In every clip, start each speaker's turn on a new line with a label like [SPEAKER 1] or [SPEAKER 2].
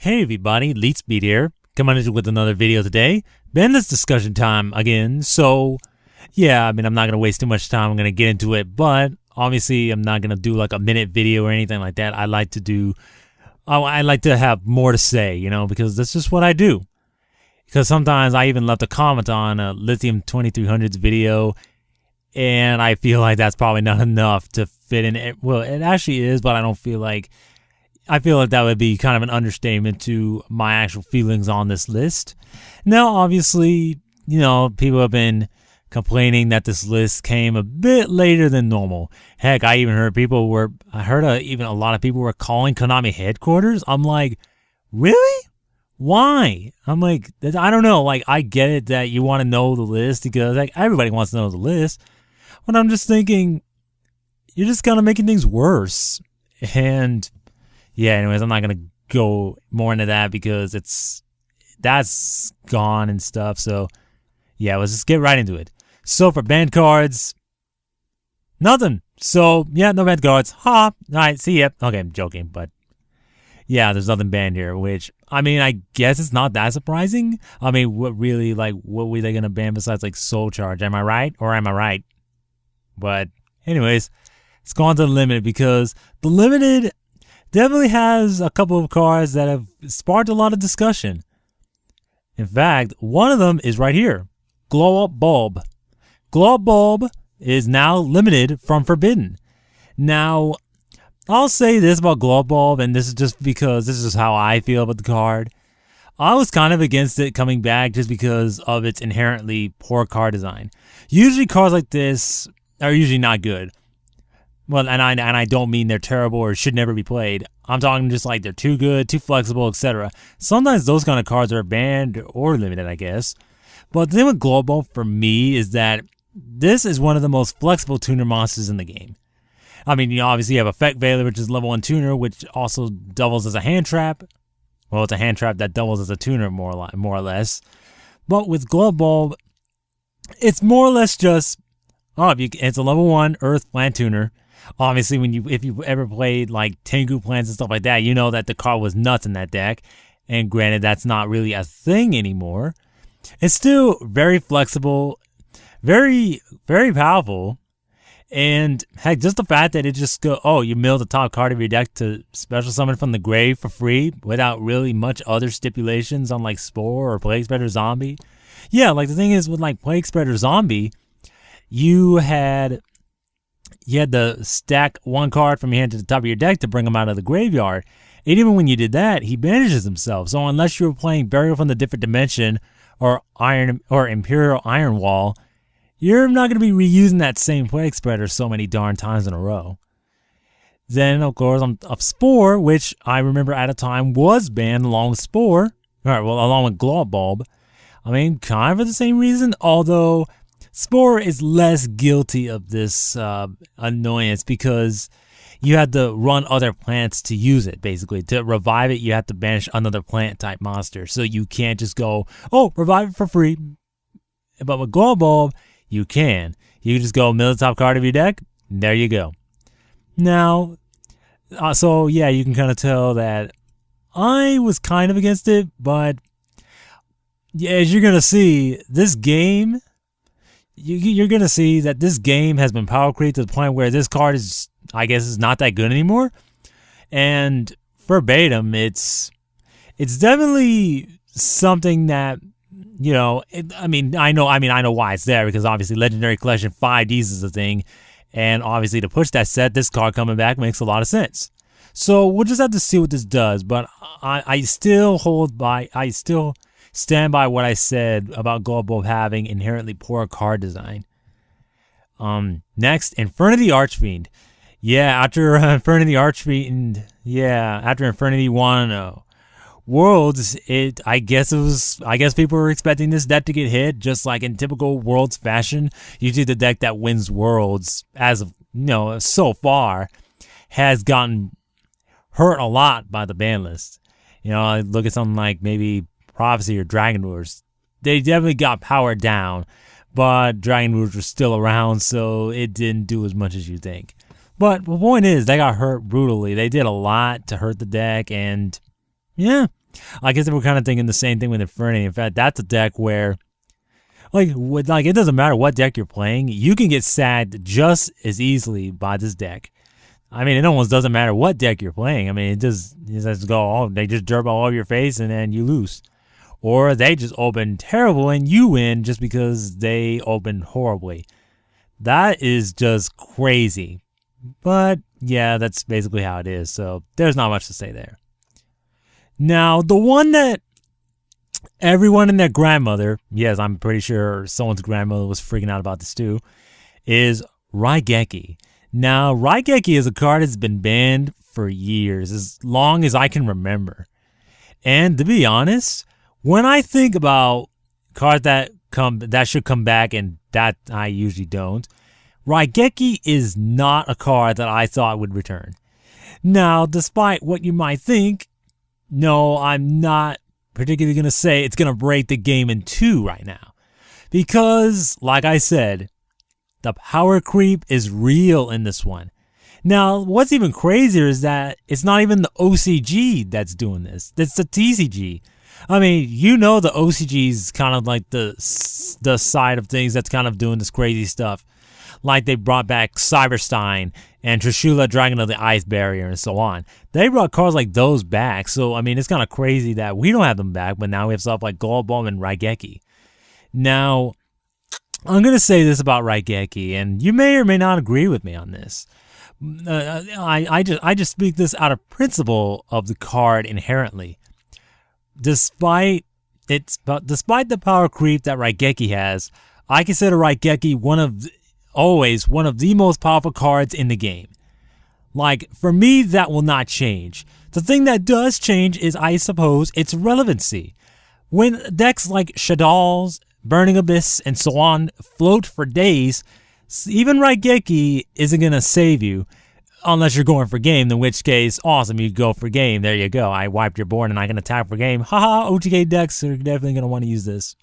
[SPEAKER 1] Hey everybody, LeetSpeed here, coming at you with another video today. BANLIST discussion time again. So, yeah, I'm not going to waste too much time. I'm going to get into it, but obviously I'm not going to do like a minute video or anything like that. I like to have more to say, because that's just what I do. Because sometimes I even left a comment on a Lithium 2300's video, and I feel like that's probably not enough to fit in it. Well, it actually is, but I feel like that would be kind of an understatement to my actual feelings on this list. Now, obviously, people have been complaining that this list came a bit later than normal. Heck, I even heard even a lot of people were calling Konami headquarters. I'm like, really? Why? I'm like, I don't know. Like, I get it that you want to know the list because like everybody wants to know the list. But I'm just thinking, you're just kind of making things worse. And yeah, anyways, I'm not going to go more into that because that's gone and stuff. So, yeah, let's just get right into it. So, for banned cards, nothing. So, yeah, no banned cards. Ha! All right, see ya. Okay, I'm joking, but yeah, there's nothing banned here, which, I guess it's not that surprising. What were they going to ban besides, like, Soul Charge? Am I right? Or am I right? But, anyways, let's go on to the Limited because the Limited definitely has a couple of cards that have sparked a lot of discussion. In fact, one of them is right here. Glow Up Bulb. Glow Up Bulb is now limited from Forbidden. Now, I'll say this about Glow Up Bulb, and this is just because this is how I feel about the card. I was kind of against it coming back just because of its inherently poor card design. Usually cards like this are usually not good. Well, and I don't mean they're terrible or should never be played. I'm talking just like they're too good, too flexible, etc. Sometimes those kind of cards are banned or limited, I guess. But the thing with Glow Bulb for me is that this is one of the most flexible tuner monsters in the game. Obviously you have Effect Veiler, which is level 1 tuner, which also doubles as a hand trap. Well, it's a hand trap that doubles as a tuner more or less. But with Glow Bulb, it's more or less just, it's a level 1 Earth Plant tuner. Obviously, if you ever played like Tengu plants and stuff like that, you know that the card was nuts in that deck. And granted, that's not really a thing anymore. It's still very flexible, very, very powerful. And heck, just the fact that it just you mill the top card of your deck to special summon from the grave for free without really much other stipulations on like Spore or Plague Spreader Zombie. Yeah, like the thing is with like Plague Spreader Zombie, you had to stack one card from your hand to the top of your deck to bring him out of the graveyard. And even when you did that, he banishes himself. So unless you were playing Burial from the Different Dimension or Imperial Iron Wall, you're not going to be reusing that same Plague Spreader so many darn times in a row. Then, of course, on Spore, which I remember at a time was banned along with Spore. Along with Glow Bulb. Kind of for the same reason, although Spore is less guilty of this annoyance because you had to run other plants to use it, basically. To revive it, you have to banish another plant-type monster. So you can't just go, revive it for free. But with Glow Bulb, you can. You just go mill the top card of your deck, and there you go. Now, so yeah, you can kind of tell that I was kind of against it, but yeah, as you're going to see, this game, you're going to see that this game has been power created to the point where this card is, I guess, is not that good anymore. And verbatim, it's definitely something that, I know why it's there because obviously Legendary Collection 5Ds is a thing. And obviously to push that set, this card coming back makes a lot of sense. So we'll just have to see what this does. But I still stand by what I said about Glow Bulb having inherently poor card design. Next, Infernity Archfiend. Yeah, after Infernity Archfiend, after Infernity 1 Worlds, I guess people were expecting this deck to get hit, just like in typical Worlds fashion. Usually the deck that wins Worlds, as of, so far, has gotten hurt a lot by the ban list. I look at something like maybe Prophecy or Dragon Wars. They definitely got powered down, but Dragon Wars was still around, so it didn't do as much as you think. But the point is, they got hurt brutally. They did a lot to hurt the deck, and yeah, I guess they were kind of thinking the same thing with Inferno. In fact, that's a deck where, it doesn't matter what deck you're playing, you can get sacked just as easily by this deck. I mean, it almost doesn't matter what deck you're playing. I mean, they just derp all over your face and then you lose. Or they just open terrible and you win just because they opened horribly. That is just crazy. But yeah, that's basically how it is. So there's not much to say there. Now, the one that everyone and their grandmother, yes, I'm pretty sure someone's grandmother was freaking out about this too, is Raigeki. Now, Raigeki is a card that's been banned for years, as long as I can remember. And to be honest, when I think about cards that should come back and that I usually don't, Raigeki is not a card that I thought would return. Now, despite what you might think, no, I'm not particularly going to say it's going to break the game in two right now. Because, like I said, the power creep is real in this one. Now, what's even crazier is that it's not even the OCG that's doing this. It's the TCG. I mean, you know the OCG is kind of like the side of things that's kind of doing this crazy stuff. Like they brought back Cyberstein and Trishula, Dragon of the Ice Barrier, and so on. They brought cards like those back. So, I mean, it's kind of crazy that we don't have them back, but now we have stuff like Gold Bomb and Raigeki. Now, I'm going to say this about Raigeki, and you may or may not agree with me on this. I just speak this out of principle of the card inherently. Despite the power creep that Raigeki has, I consider Raigeki always one of the most powerful cards in the game. Like, for me, that will not change. The thing that does change is, I suppose, its relevancy. When decks like Shadow's, Burning Abyss, and so on float for days, even Raigeki isn't going to save you unless you're going for game, in which case, awesome, you go for game. There you go. I wiped your board and I can attack for game. Haha, OTK decks are definitely going to want to use this.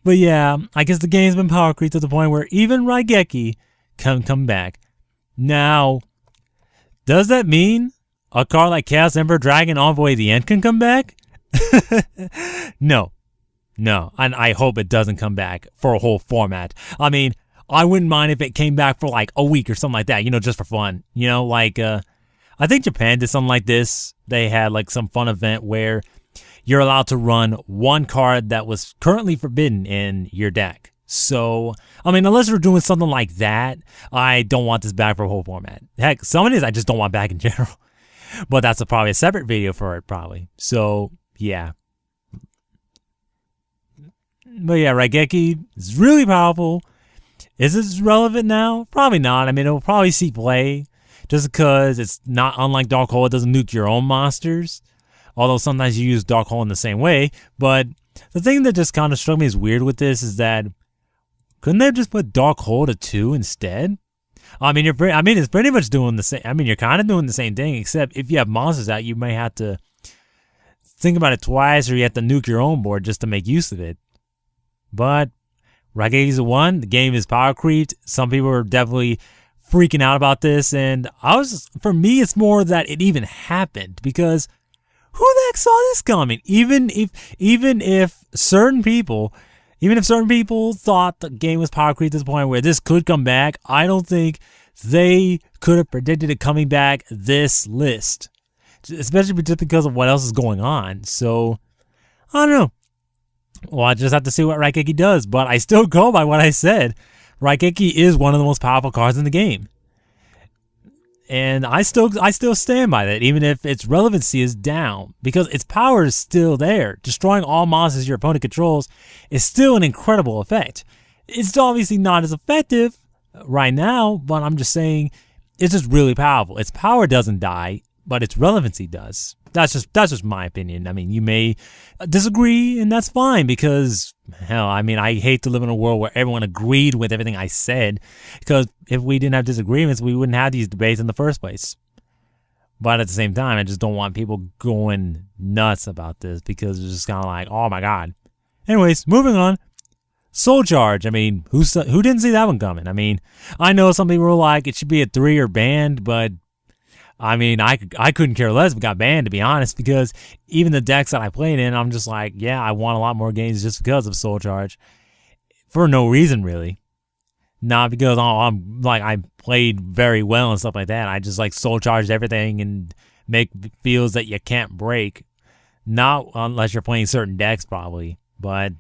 [SPEAKER 1] But yeah, I guess the game's been power creep to the point where even Raigeki can come back. Now, does that mean a card like Chaos Emperor Dragon Envoy of the End can come back? No. And I hope it doesn't come back for a whole format. I mean, I wouldn't mind if it came back for like a week or something like that, just for fun. I think Japan did something like this. They had like some fun event where you're allowed to run one card that was currently forbidden in your deck. So, I mean, unless we're doing something like that, I don't want this back for a whole format. Heck, some of these I just don't want back in general. But that's probably a separate video for it, probably. So, yeah. But yeah, Raigeki is really powerful. Is this relevant now? Probably not. I mean, it'll probably see play. Just because it's not unlike Dark Hole, it doesn't nuke your own monsters. Although sometimes you use Dark Hole in the same way. But the thing that just kind of struck me as weird with this is that couldn't they have just put Dark Hole to 2 instead? I mean, it's pretty much doing the same. I mean, you're kind of doing the same thing, except if you have monsters out, you may have to think about it twice, or you have to nuke your own board just to make use of it. But Raigeki's a 1. The game is power creeped. Some people are definitely freaking out about this, and for me, it's more that it even happened, because who the heck saw this coming? Even if certain people thought the game was power creep to the point where this could come back, I don't think they could have predicted it coming back this list, especially just because of what else is going on. So, I don't know. Well, I just have to see what Raigeki does, but I still go by what I said. Raigeki is one of the most powerful cards in the game. And I still stand by that, even if its relevancy is down, because its power is still there. Destroying all monsters your opponent controls is still an incredible effect. It's obviously not as effective right now, but I'm just saying it's just really powerful. Its power doesn't die, but its relevancy does. That's just my opinion. I mean, you may disagree, and that's fine, because hell, I mean, I hate to live in a world where everyone agreed with everything I said, because if we didn't have disagreements, we wouldn't have these debates in the first place. But at the same time, I just don't want people going nuts about this, because it's just kind of like, oh my god. Anyways, moving on. Soul Charge. I mean, who didn't see that one coming? I mean, I know some people were like, it should be a 3 or banned, but I mean, I couldn't care less if it got banned, to be honest, because even the decks that I played in, I'm just like, yeah, I want a lot more games just because of Soul Charge. For no reason, really. Not because I'm like, I played very well and stuff like that. I just like Soul Charged everything and make fields that you can't break. Not unless you're playing certain decks, probably. But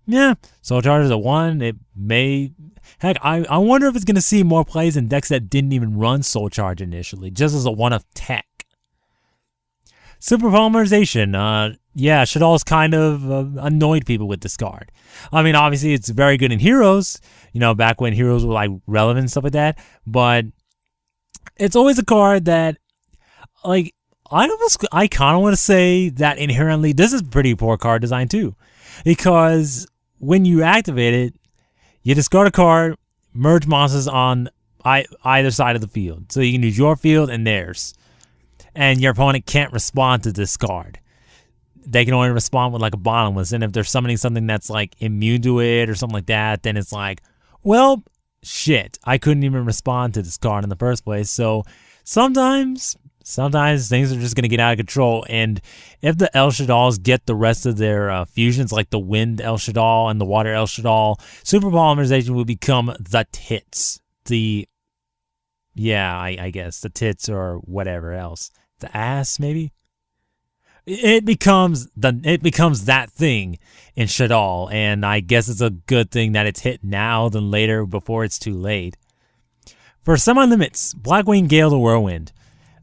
[SPEAKER 1] yeah, Soul Charge is a 1. It may... Heck, I wonder if it's going to see more plays in decks that didn't even run Soul Charge initially, just as a 1 of tech. Super Polymerization. Yeah, Shadow's kind of annoyed people with this card. I mean, obviously, it's very good in Heroes, you know, back when Heroes were, like, relevant and stuff like that. But it's always a card that, like, I kind of want to say that inherently, this is pretty poor card design, too. Because when you activate it, you discard a card, merge monsters on either side of the field. So you can use your field and theirs. And your opponent can't respond to this card. They can only respond with like a bottomless. And if they're summoning something that's like immune to it or something like that, then it's like, well, shit. I couldn't even respond to this card in the first place. So sometimes things are just going to get out of control. And if the El Shaddals get the rest of their fusions, like the Wind El Shaddal and the Water El Shaddal, Super Polymerization will become the tits. I guess the tits or whatever else. The ass, maybe? It becomes that thing in Shaddal. And I guess it's a good thing that it's hit now than later before it's too late. For semi-limits, Blackwing Gale the Whirlwind.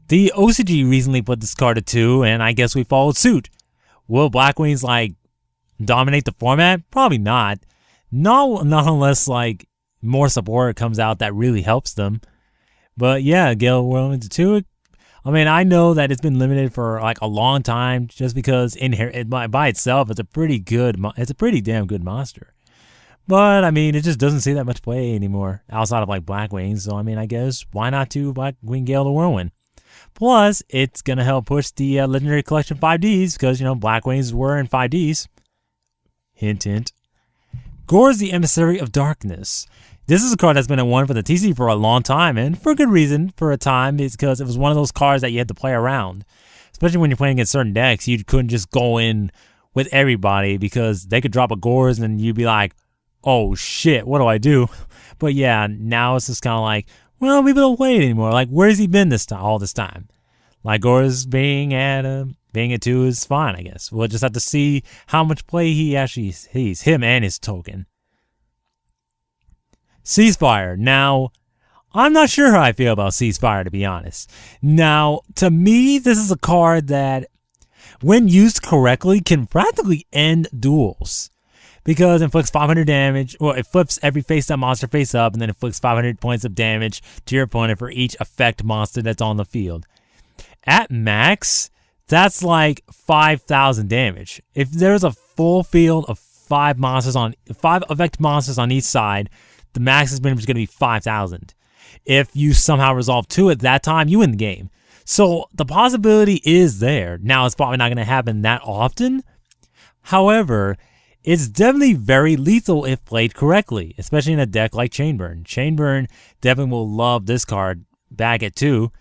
[SPEAKER 1] The OCG recently put this card to 2, and I guess we followed suit. Will Blackwings, like, dominate the format? Probably not. Not unless, like, more support comes out that really helps them. But yeah, Gale Whirlwind to 2. I mean, I know that it's been limited for, like, a long time just because by itself, it's a pretty damn good monster. But, I mean, it just doesn't see that much play anymore outside of, like, Blackwings. So, I mean, I guess, why not do Blackwing Gale the Whirlwind? Plus, it's going to help push the Legendary Collection 5Ds because, you know, Blackwings were in 5Ds. Hint, hint. Gorz the Emissary of Darkness. This is a card that's been a 1 for the TC for a long time, and for a good reason for a time. It's because it was one of those cards that you had to play around. Especially when you're playing against certain decks, you couldn't just go in with everybody because they could drop a Gorz and you'd be like, oh shit, what do I do? But yeah, now it's just kind of like, well, we don't play it anymore. Like, where's he been all this time? Like, Gorz being at 2 is fine, I guess. We'll just have to see how much play he actually sees, him and his token. Ceasefire. Now, I'm not sure how I feel about Ceasefire, to be honest. Now, to me, this is a card that, when used correctly, can practically end duels. Because it inflicts 500 damage, or it flips every face-up monster face-up, and then inflicts 500 points of damage to your opponent for each effect monster that's on the field. At max, that's like 5,000 damage. If there's a full field of 5 effect monsters on each side, the max is going to be 5,000. If you somehow resolve 2 at that time, you win the game. So the possibility is there. Now, it's probably not going to happen that often. However, it's definitely very lethal if played correctly, especially in a deck like Chainburn. Chainburn definitely will love this card back at 2.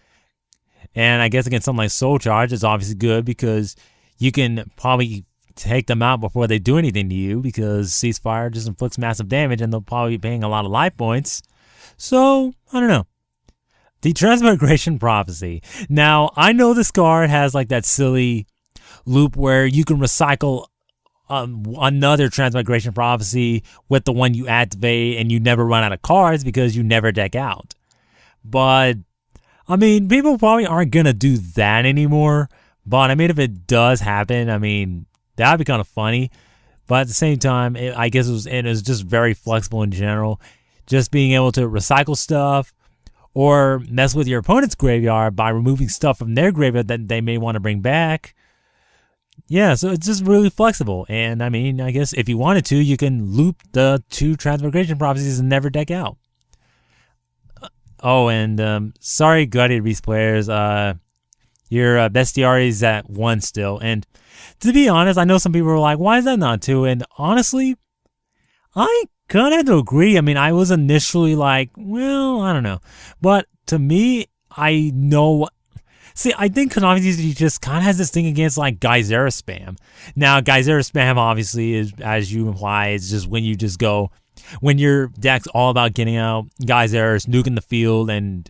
[SPEAKER 1] And I guess against something like Soul Charge, it's obviously good because you can probably take them out before they do anything to you because Ceasefire just inflicts massive damage and they'll probably be paying a lot of life points. So, I don't know. The Transmigration Prophecy. Now, I know this card has like that silly loop where you can recycle another Transmigration Prophecy with the one you activate and you never run out of cards because you never deck out. But, I mean, people probably aren't going to do that anymore. But, I mean, if it does happen, I mean, that would be kind of funny. But at the same time, I guess it was just very flexible in general. Just being able to recycle stuff or mess with your opponent's graveyard by removing stuff from their graveyard that they may want to bring back. Yeah, so it's just really flexible. And I mean, I guess if you wanted to, you can loop the 2 Transmigration Prophecies and never deck out. Oh, and sorry, Gladiator Beast players. Your Bestiary is at 1 still. And to be honest, I know some people are like, why is that not 2? And honestly, I kind of have to agree. I mean, I was initially like, well, I don't know. But to me, I know See, I think Konami TCG just kind of has this thing against like Geysera spam. Now, Geysera spam obviously is, as you imply, is just when you just go, when your deck's all about getting out Geyseras, nuking the field, and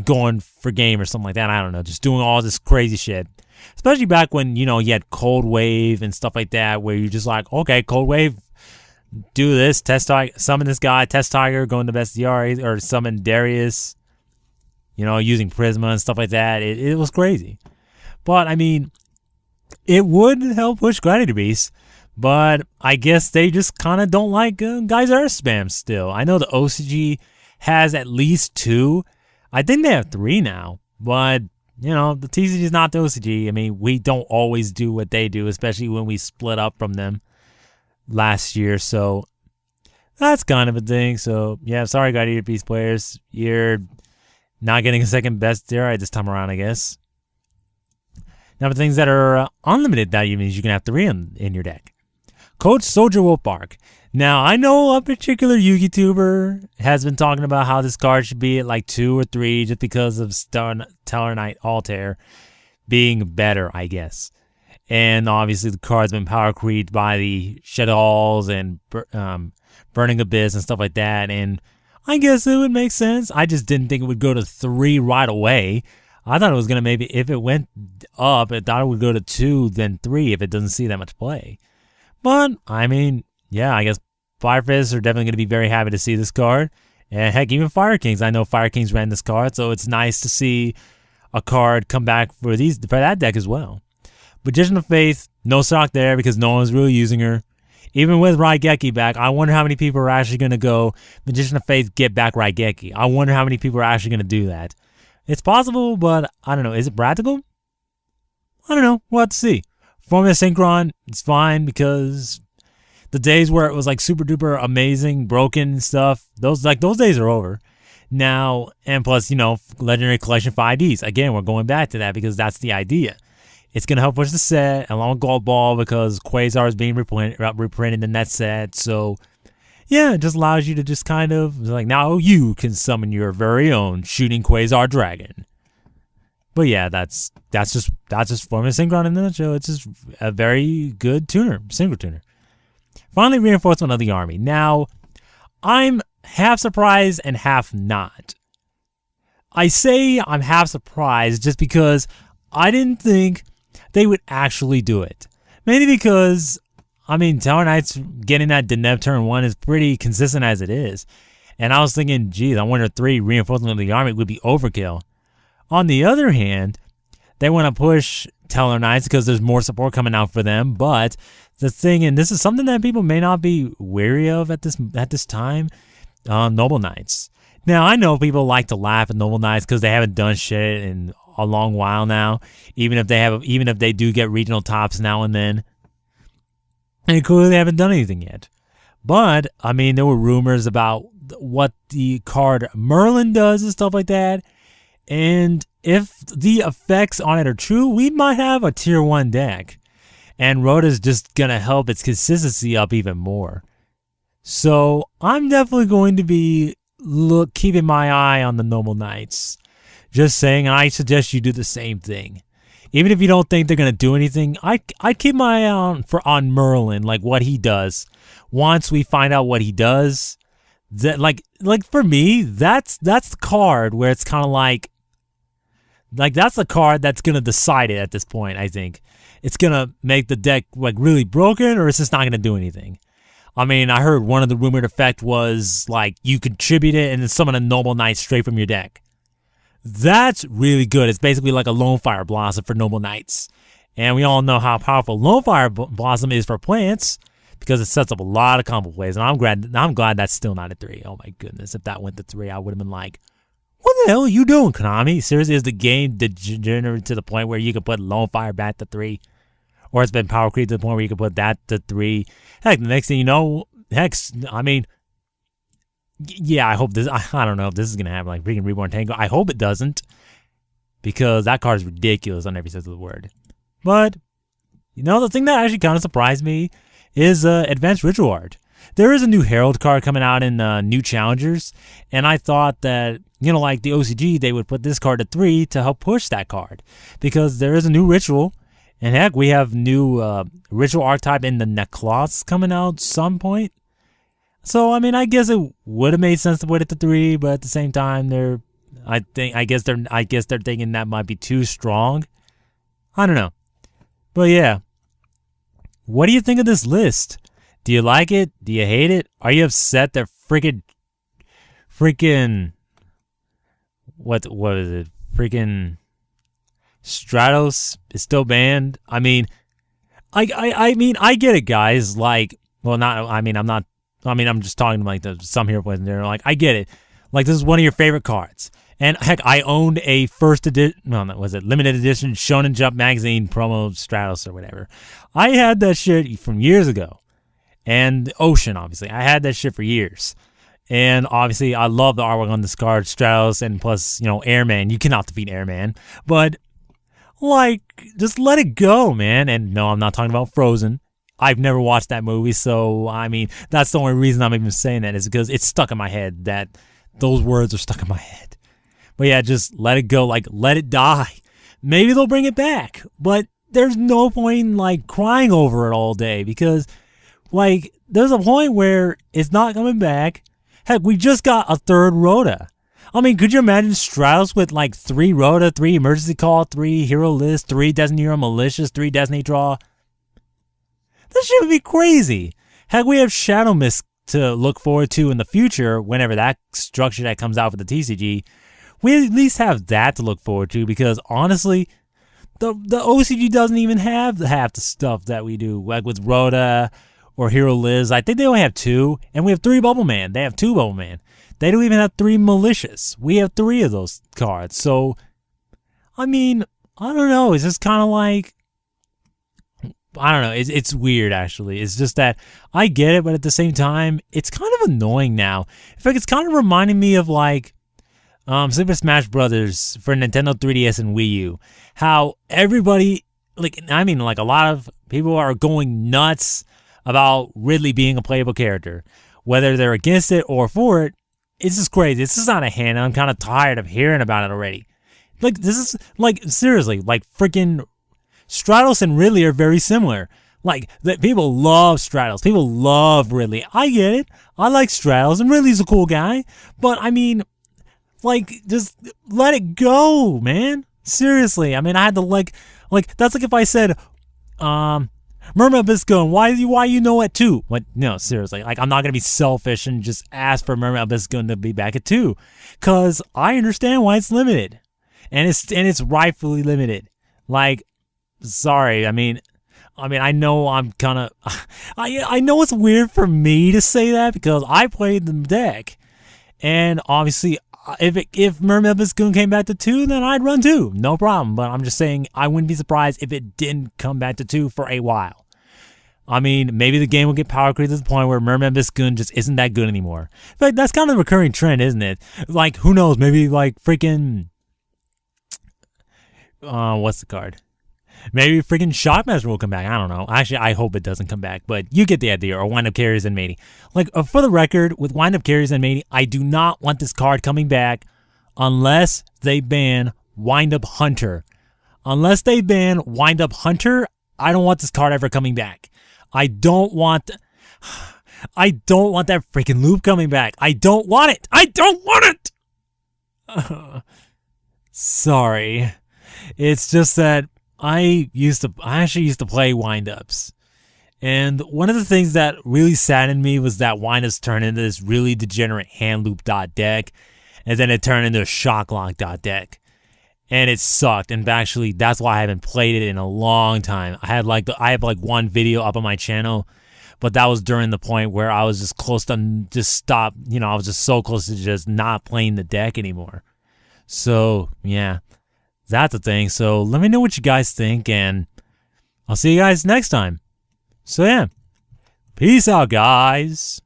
[SPEAKER 1] going for game or something like that. I don't know, just doing all this crazy shit. Especially back when, you know, you had Cold Wave and stuff like that, where you're just like, okay, Cold Wave, do this, test tiger, summon this guy, test tiger, go in the best DRA, or summon Darius, you know, using Prisma and stuff like that. It was crazy. But, I mean, it would help push Gladiator Beast, but I guess they just kind of don't like Geyser spam still. I know the OCG has at least 2. I think they have 3 now, but, you know, the TCG is not the OCG. I mean, we don't always do what they do, especially when we split up from them last year, so that's kind of a thing. So, yeah, sorry, Gladiator Beast players. You're not getting a second best DRI this time around, I guess. Now, for things that are unlimited, that means you can have 3 in your deck. Coach Soldier Wolfbark. Now, I know a particular YouTuber has been talking about how this card should be at like 2 or 3 just because of Stellar Knight Altair being better, I guess. And obviously the card's been power creeped by the Shadows and Burning Abyss and stuff like that. And I guess it would make sense. I just didn't think it would go to 3 right away. I thought it was going to maybe, if it went up, I thought it would go to 2, then 3 if it doesn't see that much play. But, I mean, yeah, I guess Fire Fists are definitely going to be very happy to see this card. And heck, even Fire Kings. I know Fire Kings ran this card, so it's nice to see a card come back for that deck as well. Magician of Faith, no stock there because no one's really using her. Even with Raigeki back, I wonder how many people are actually going to go Magician of Faith, get back Raigeki. I wonder how many people are actually going to do that. It's possible, but I don't know. Is it practical? I don't know. We'll have to see. Formula Synchron, it's fine because the days where it was like super duper amazing, broken stuff, those days are over. Now, and plus, you know, Legendary Collection 5Ds. Again, we're going back to that because that's the idea. It's going to help push the set along with Gold Ball because Quasar is being reprinted in that set. So, yeah, it just allows you to just kind of, like, now you can summon your very own Shooting Quasar Dragon. But yeah, that's just Formula Synchron in the nutshell. It's just a very good tuner, single tuner. Finally, reinforcement of the army. Now, I'm half surprised and half not. I say I'm half surprised just because I didn't think they would actually do it. Mainly because, I mean, Tower Knights getting that Deneb turn 1 is pretty consistent as it is. And I was thinking, geez, I wonder 3 reinforcement of the army would be overkill. On the other hand, they want to push Teller Knights because there's more support coming out for them. But the thing, and this is something that people may not be wary of at this time, Noble Knights. Now, I know people like to laugh at Noble Knights because they haven't done shit in a long while now. Even if they do get regional tops now and then, and clearly haven't done anything yet. But I mean, there were rumors about what the card Merlin does and stuff like that. And if the effects on it are true, we might have a tier 1 deck. And Rhoda's just going to help its consistency up even more. So I'm definitely going to be keeping my eye on the Noble Knights. Just saying, and I suggest you do the same thing. Even if you don't think they're going to do anything, I keep my eye on Merlin, like what he does. Once we find out what he does, that like for me, that's the card where it's kind of like that's the card that's going to decide it at this point, I think. It's going to make the deck like really broken, or it's just not going to do anything. I mean, I heard one of the rumored effect was like you contribute it and then summon a Noble Knight straight from your deck. That's really good. It's basically like a Lone Fire Blossom for Noble Knights. And we all know how powerful Lone Fire Blossom is for plants because it sets up a lot of combo plays. And I'm glad that's still not a 3. Oh my goodness. If that went to 3, I would have been like, what the hell are you doing, Konami? Seriously, is the game degenerate to the point where you can put Lone Fire back to 3? Or it's been power creep to the point where you can put that to 3? Heck, the next thing you know, I mean, yeah, I hope this, I don't know if this is going to happen, like freaking Reborn Tango. I hope it doesn't, because that card is ridiculous on every sense of the word. But, you know, the thing that actually kind of surprised me is Advanced Ritual Art. there is a new Herald card coming out in New Challengers, and I thought that, you know, like the OCG, they would put this card to 3 to help push that card, because there is a new ritual, and heck, we have new ritual archetype in the Necklace coming out some point. So I mean, I guess it would have made sense to put it to 3, but at the same time, I guess they're thinking that might be too strong. I don't know, but yeah. What do you think of this list? Do you like it? Do you hate it? Are you upset that freaking what is it? Freaking Stratos is still banned? I mean, I mean, I get it, guys. Like, well, not. I mean, I'm just talking to like some hero players, and they're like, I get it. Like, this is one of your favorite cards. And heck, I owned a limited edition Shonen Jump magazine promo Stratos or whatever. I had that shit from years ago. And Ocean, obviously. I had that shit for years. And obviously, I love the artwork on this card, Stratos, and plus, you know, Airman. You cannot defeat Airman. But, like, just let it go, man. And no, I'm not talking about Frozen. I've never watched that movie, so, I mean, that's the only reason I'm even saying that is because it's stuck in my head. That those words are stuck in my head. But yeah, just let it go. Like, let it die. Maybe they'll bring it back. But there's no point in, like, crying over it all day. Because, like, there's a point where it's not coming back. Heck, we just got a 3rd Rhoda. I mean, could you imagine Stratos with, like, 3 Rhoda, 3 Emergency Call, 3 Hero List, 3 Destiny Hero Malicious, 3 Destiny Draw? This shit would be crazy. Heck, we have Shadow Mist to look forward to in the future whenever that structure that comes out for the TCG. We at least have that to look forward to, because honestly, the OCG doesn't even have half the stuff that we do, like with Rhoda or Hero Liz. I think they only have 2, and we have 3 Bubble Man. They have 2 Bubble Man. They don't even have 3 Malicious. We have 3 of those cards. So, I mean, I don't know. It's just kind of like, I don't know. It's weird, actually. It's just that I get it, but at the same time, it's kind of annoying now. In fact, it's kind of reminding me of, like, Super Smash Brothers for Nintendo 3DS and Wii U. How everybody, like, I mean, like, a lot of people are going nuts about Ridley being a playable character. Whether they're against it or for it, it's just crazy. It's just not a hand. I'm kind of tired of hearing about it already. Like, this is, like, seriously, like, freaking Stratos and Ridley are very similar. Like, people love Stratos. People love Ridley. I get it. I like Stratos, and Ridley's a cool guy. But, I mean, like, just let it go, man. Seriously. I mean, I had to, like, that's like if I said, Mermaid Abyssgo, why you know at 2? What? No, seriously. Like, I'm not going to be selfish and just ask for Mermaid Abyssgo to be back at 2. Because I understand why it's limited. And it's rightfully limited. Like, sorry. I mean, I know I'm kind of, I know it's weird for me to say that because I played the deck. And obviously, if Mermaid Abyssgo came back to 2, then I'd run 2. No problem. But I'm just saying I wouldn't be surprised if it didn't come back to 2 for a while. I mean, maybe the game will get power creep to the point where Mermaid Abyssgo just isn't that good anymore. But that's kind of a recurring trend, isn't it? Like, who knows? Maybe like freaking, what's the card? Maybe freaking Shockmaster will come back. I don't know. Actually, I hope it doesn't come back, but you get the idea. Or Wind Up Carriers and Matey. Like, for the record, with Wind Up Carriers and Matey, I do not want this card coming back unless they ban Wind Up Hunter. Unless they ban Wind Up Hunter, I don't want this card ever coming back. I don't want that freaking loop coming back. I don't want it. I don't want it. Sorry. It's just that I actually used to play wind-ups. And one of the things that really saddened me was that wind-ups turned into this really degenerate hand loop dot deck. And then it turned into a shock lock dot deck. And it sucked. And actually, that's why I haven't played it in a long time. I have like one video up on my channel. But that was during the point where I was just close to just stop. You know, I was just so close to just not playing the deck anymore. So, yeah. That's the thing. So let me know what you guys think, and I'll see you guys next time. So yeah, peace out, guys.